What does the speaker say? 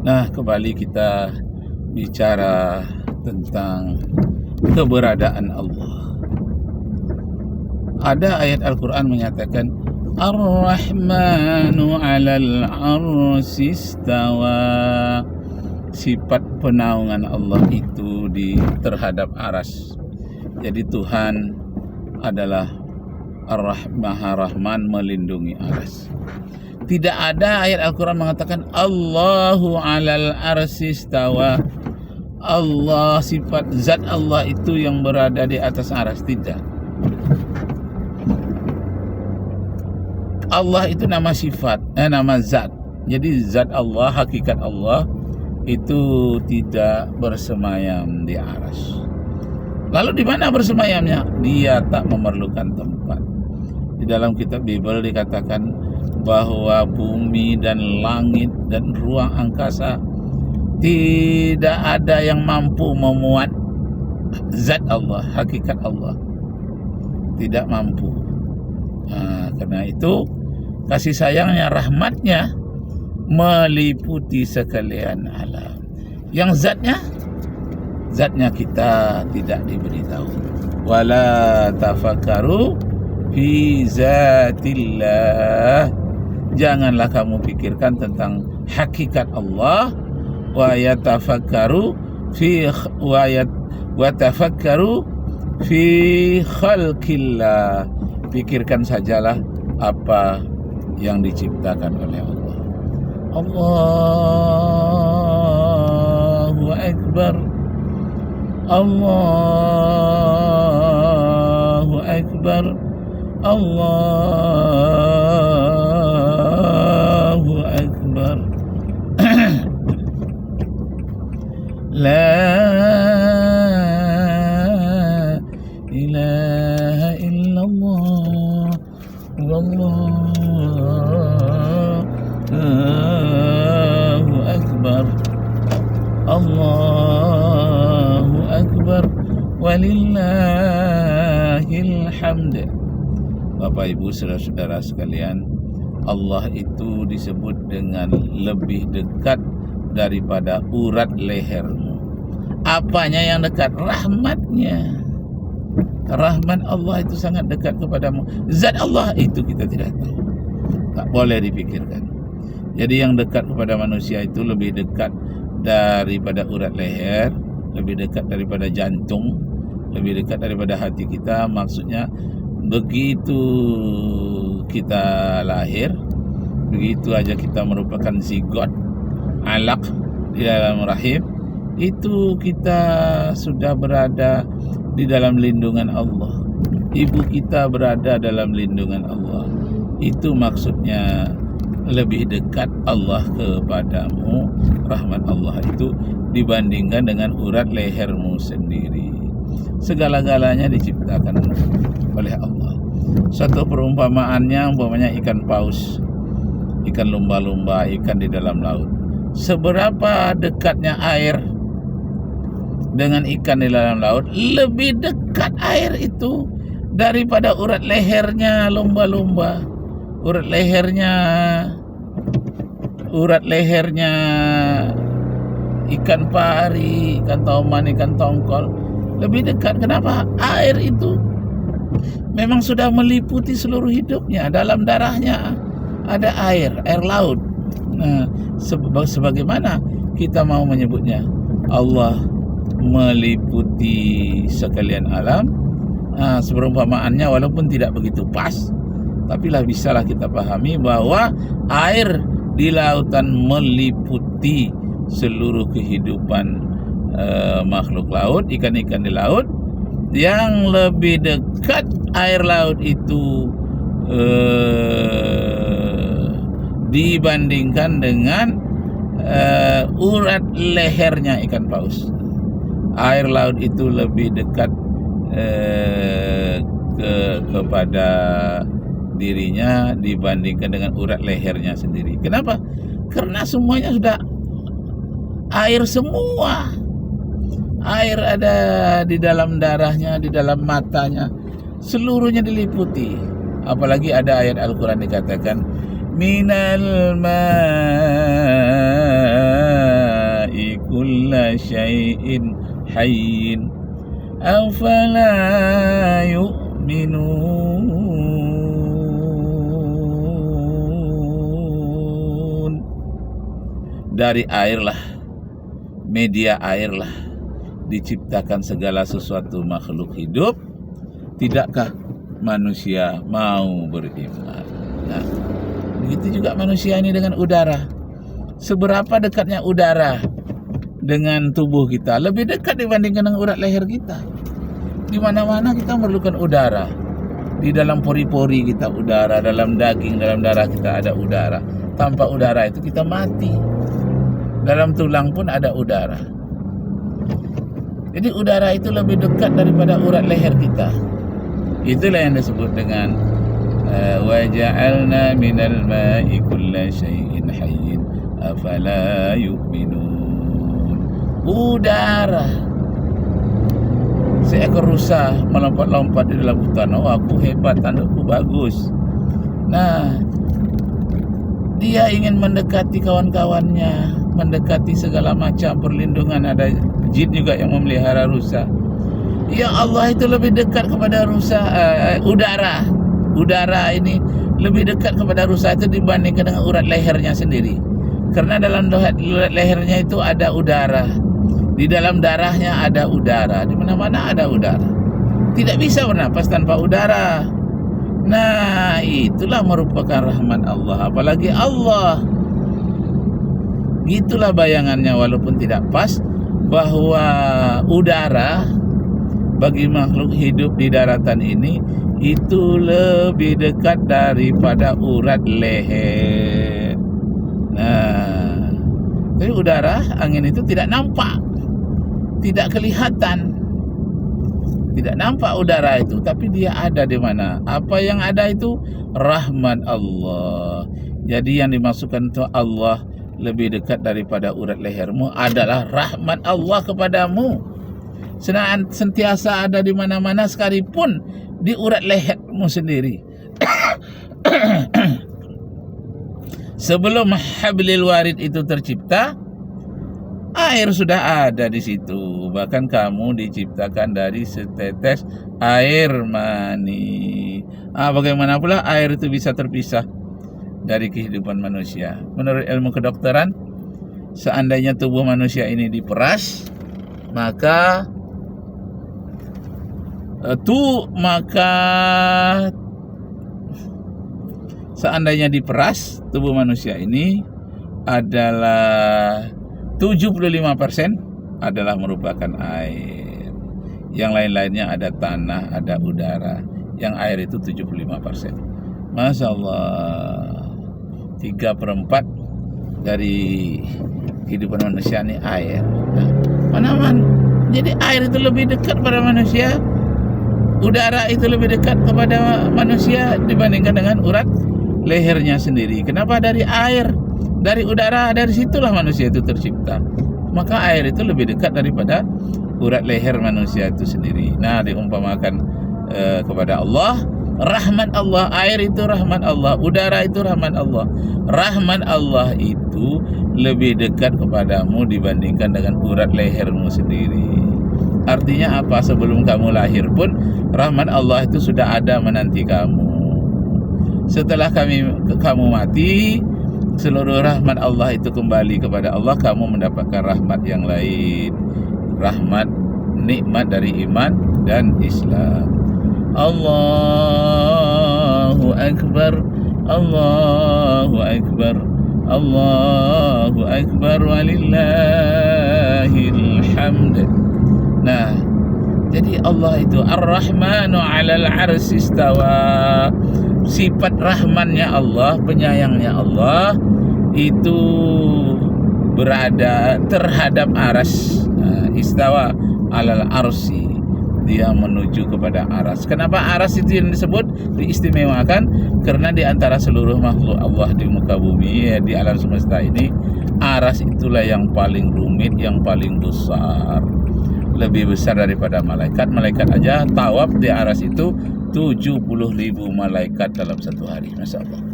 Nah, kembali kita bicara tentang keberadaan Allah. Ada ayat Al-Quran menyatakan Ar-Rahmanu 'alal 'arsy istawa. Sifat penaungan Allah itu terhadap aras. Jadi Tuhan adalah Ar-Maha Rahman, melindungi aras. Tidak ada ayat Al-Quran mengatakan Allahu 'alal 'arsy istawa. Allah, sifat zat Allah itu yang berada di atas aras. Tidak. Allah itu nama sifat, nama zat. Jadi zat Allah, hakikat Allah itu tidak bersemayam di aras. Lalu di mana bersemayamnya? Dia tak memerlukan tempat. Di dalam kitab Bible dikatakan bahwa bumi dan langit dan ruang angkasa tidak ada yang mampu memuat zat Allah, hakikat Allah. Tidak mampu. Karena itu kasih sayangnya, rahmatnya meliputi sekalian alam. Yang zatnya kita tidak diberitahu. Wala tafakkaru fi zatillah. Janganlah kamu pikirkan tentang hakikat Allah. Wa yatafakkaru fi khalqillah. Pikirkan sajalah apa yang diciptakan oleh Allah. Allahu Akbar. Allahu Akbar. Allahu Akbar. La ilaha illallah. Allahu Akbar. Allahu Akbar. Walillahil hamd. Bapak Ibu saudara-saudara sekalian, Allah itu disebut dengan lebih dekat daripada urat lehermu. Apanya yang dekat? Rahmatnya. Rahmat Allah itu sangat dekat kepadamu. Zat Allah itu kita tidak tahu, tak boleh dipikirkan. Jadi yang dekat kepada manusia itu lebih dekat daripada urat leher, lebih dekat daripada jantung, lebih dekat daripada hati kita. Maksudnya begitu kita lahir, begitu aja kita merupakan zigot, alaq di dalam rahim, itu kita sudah berada di dalam lindungan Allah. Ibu kita berada dalam lindungan Allah. Itu maksudnya lebih dekat Allah kepadamu, rahmat Allah itu, dibandingkan dengan urat lehermu sendiri. Segala-galanya diciptakan oleh Allah. Satu perumpamaannya, umpamanya ikan paus, ikan lumba-lumba, ikan di dalam laut. Seberapa dekatnya air dengan ikan di dalam laut, lebih dekat air itu daripada urat lehernya lumba-lumba, urat lehernya ikan pari, ikan tauman, ikan tongkol, lebih dekat. Kenapa? Air itu memang sudah meliputi seluruh hidupnya. Dalam darahnya ada air laut. Nah, sebagaimana kita mau menyebutnya, Allah meliputi sekalian alam. Seperumpamaannya, walaupun tidak begitu pas, tapi bisalah kita pahami bahwa air di lautan meliputi seluruh kehidupan makhluk laut, ikan-ikan di laut. Yang lebih dekat air laut itu dibandingkan dengan urat lehernya ikan paus. Air laut itu lebih dekat kepada dirinya dibandingkan dengan urat lehernya sendiri. Kenapa? Karena semuanya sudah air semua. Air ada di dalam darahnya, di dalam matanya, seluruhnya diliputi. Apalagi ada ayat Al-Quran dikatakan minal ma syai'in hayyin afala yu'minun. Dari airlah, media airlah diciptakan segala sesuatu makhluk hidup. Tidakkah manusia mau beriman? Nah, begitu juga manusia ini dengan udara. Seberapa dekatnya udara dengan tubuh kita? Lebih dekat dibandingkan dengan urat leher kita. Di mana-mana kita memerlukan udara. Di dalam pori-pori kita udara, dalam daging, dalam darah kita ada udara. Tanpa udara itu kita mati. Dalam tulang pun ada udara. Jadi udara itu lebih dekat daripada urat leher kita. Itulah yang disebut dengan wa ja'alna minal ma'i kulla syai'in hayyin afala yu'minun. Udara. Seekor rusa melompat-lompat di dalam hutan. Oh, aku hebat, tandukku bagus. Nah, dia ingin mendekati kawan-kawannya, mendekati segala macam perlindungan. Ada jin juga yang memelihara rusa. Ya Allah, itu lebih dekat kepada rusa, udara. Udara ini lebih dekat kepada rusa itu dibandingkan dengan urat lehernya sendiri. Karena dalam urat lehernya itu ada udara. Di dalam darahnya ada udara. Di mana-mana ada udara. Tidak bisa bernapas tanpa udara. Nah, itulah merupakan rahmat Allah. Apalagi Allah. Gitulah bayangannya, walaupun tidak pas, bahwa udara bagi makhluk hidup di daratan ini itu lebih dekat daripada urat leher. Nah, tapi udara, angin itu tidak nampak, tidak kelihatan, tidak nampak udara itu, tapi dia ada di mana? Apa yang ada itu rahmat Allah. Jadi yang dimasukkan itu Allah lebih dekat daripada urat lehermu adalah rahmat Allah kepadamu. Sentiasa ada di mana-mana, sekalipun di urat lehermu sendiri. Sebelum hablil warid itu tercipta, air sudah ada di situ. Bahkan kamu diciptakan dari setetes air mani. Bagaimana pula air itu bisa terpisah dari kehidupan manusia? Menurut ilmu kedokteran, seandainya tubuh manusia ini diperas, maka seandainya diperas, tubuh manusia ini adalah 75% adalah merupakan air. Yang lain-lainnya ada tanah, ada udara. Yang air itu 75%. Masya Allah, 3/4 dari kehidupan manusia ini air. Mana-mana. Jadi air itu lebih dekat pada manusia. Udara itu lebih dekat kepada manusia dibandingkan dengan urat lehernya sendiri. Kenapa? Dari air, dari udara, dari situlah manusia itu tercipta. Maka air itu lebih dekat daripada urat leher manusia itu sendiri. Nah, diumpamakan kepada Allah, rahmat Allah. Air itu rahmat Allah, udara itu rahmat Allah. Rahmat Allah itu lebih dekat kepadamu dibandingkan dengan urat lehermu sendiri. Artinya apa? Sebelum kamu lahir pun rahmat Allah itu sudah ada menanti kamu. Setelah kamu mati, seluruh rahmat Allah itu kembali kepada Allah. Kamu mendapatkan rahmat yang lain, rahmat nikmat dari iman dan Islam. Allahu Akbar, Allahu Akbar, Allahu Akbar, walillahil hamd. Nah, jadi Allah itu Ar-Rahmanu 'alal 'arsy istawa. Sifat rahmannya Allah, penyayangnya Allah itu berada terhadap aras. Istawa 'alal 'arsy, dia menuju kepada aras. Kenapa aras itu yang disebut diistimewakan? Karena di antara seluruh makhluk Allah di muka bumi, di alam semesta ini, aras itulah yang paling rumit, yang paling besar. Lebih besar daripada malaikat. Malaikat aja tawaf di aras itu 70.000 malaikat dalam satu hari. Masya Allah.